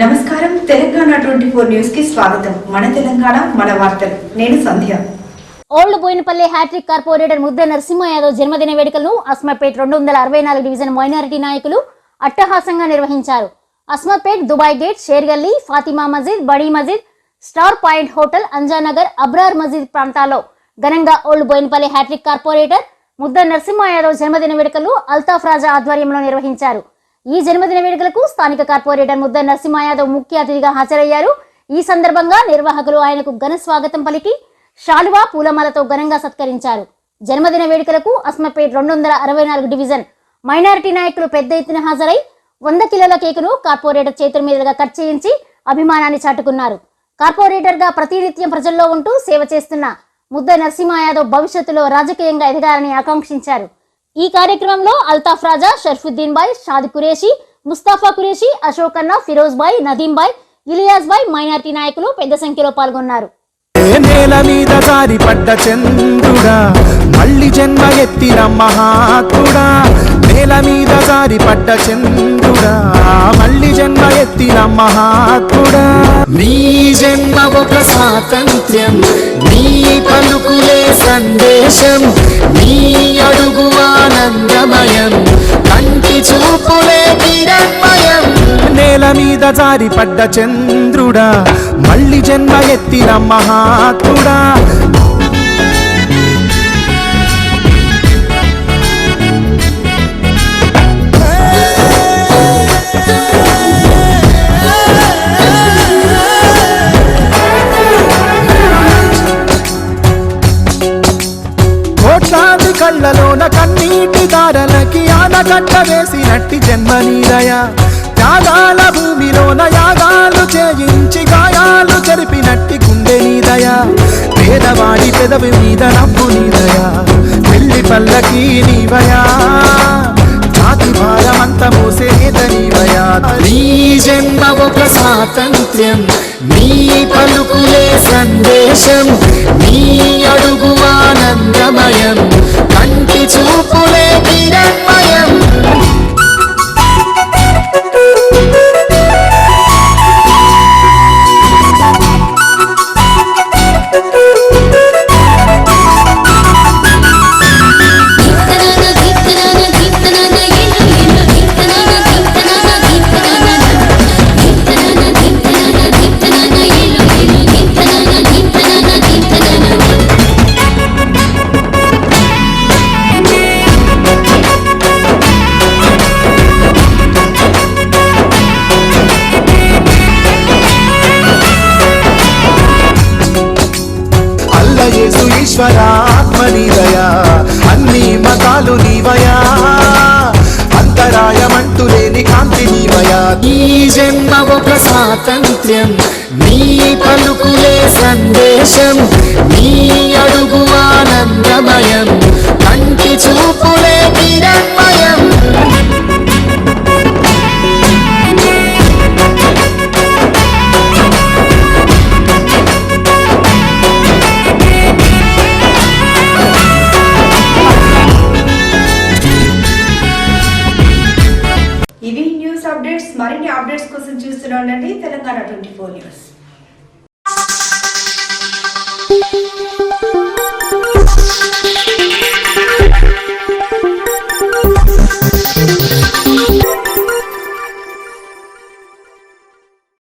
నమస్కారం తెలంగాణ 24 న్యూస్ కి స్వాగతం. మన తెలంగాణ మన వార్తలు. నేను సంధ్య. ఓల్డ్ బోయినపల్లి హ్యాట్రిక్ కార్పొరేటర్ ముద్ద నరసింహ యాదవ్ జన్మదిన వేడుకలను అస్మత్పేట్ 264 డివిజన్ మైనారిటీ నాయకులు అట్టహాసంగా నిర్వహించారు. అస్మత్పేట్, దుబాయ్ గేట్, షేర్గల్లీ, ఫాతిమా మస్జిద్, బడీ మస్జిద్, స్టార్ పాయింట్ హోటల్, అంజానగర్, అబ్రార్ మస్జిద్ ప్రాంతాల్లో ఘనంగా ఓల్డ్ బోయినపల్లి హ్యాట్రిక్ కార్పొరేటర్ ముద్ద నరసింహ యాదవ్ జన్మదిన వేడుకలు అల్తాఫ్ రాజా ఆధ్వర్యంలో నిర్వహించారు. ఈ జన్మదిన వేడుకలకు స్థానిక కార్పొరేటర్ ముద్ద నరసింహ యాదవ్ ముఖ్య అతిథిగా హాజరయ్యారు. ఈ సందర్భంగా నిర్వాహకులు ఆయనకు ఘన స్వాగతం పలికి శాలువా, పూలమాలతో ఘనంగా సత్కరించారు. జన్మదిన వేడుకలకు అస్మపేట్ 264 డివిజన్ మైనారిటీ నాయకులు పెద్ద ఎత్తున హాజరై 100 కిలోల కేకును కార్పొరేటర్ చేతుల మీదుగా కట్ చేయించి అభిమానాన్ని చాటుకున్నారు. కార్పొరేటర్ గా ప్రతినిత్యం ప్రజల్లో ఉంటూ సేవ చేస్తున్న ముద్ద నరసింహ యాదవ్ భవిష్యత్తులో రాజకీయంగా ఎదగాలని ఆకాంక్షించారు. ఈ కార్యక్రమంలో అల్తాఫ్ రాజా, షర్ఫుద్దీన్ బాయ్, షాద్ కురేషి, ముస్తాఫా కురేషి, అశోక్ అన్న, ఫిరోజ్ బాయ్, నదీం బాయ్, ఇలియాస్ బాయ్, మైనారిటీ నాయకులు పెద్ద సంఖ్యలో పాల్గొన్నారు. నేల మీద జారి పడ్డ చంద్రుడా, మళ్ళీ జన్మ ఎత్తిన మహాత్ముడా. నేల మీద జారి పడ్డ చంద్రుడా, మళ్ళీ జన్మ ఎత్తిన మహాత్ముడా. నీ జన్మ ఒక స్వాతంత్ర్యం, నీ పలుకులే సందేశం, నీ అడుగు ఆనందమయం, కంటి చూపులే కిరణమయం. నేల మీద జారి పడ్డ చంద్రుడా, మళ్ళీ జన్మ ఎత్తిన మహాత్ముడా. కోట్లాది కళ్ళలోన కన్నీటి దారలకి ఆనకట్ట వేసినట్టి జన్మనీదయ. త్యాగాల భూమిలోన యాగాలు చేయించి గాయాలు జరిపినట్టి గుండె నీదయ. పేదవాడి పెదవి మీద నవ్వు నీదయ, పెళ్లి పల్లకి నీవయా, జాతి భారమంత మోసేద నీవయా. నీ జన్మ ఒక స్వాతంత్ర్యం, నీ పలుకులే సందేశం, నీ అడుగు ఆనందమయం, కంటి చూపులే కిరణమయం. యేసు ఈశ్వర ఆత్మనీదయా, అన్ని మతాలు నీవయా, అంతరాయమంటూ లేని కాంతి నీవయా. ఈ జన్మ ఒక స్వాతంత్ర్యం, నీ పలుకులే సందేశం, నీ అడుగు ఆనందమయం, కంటి చూపులే కిరణమయం.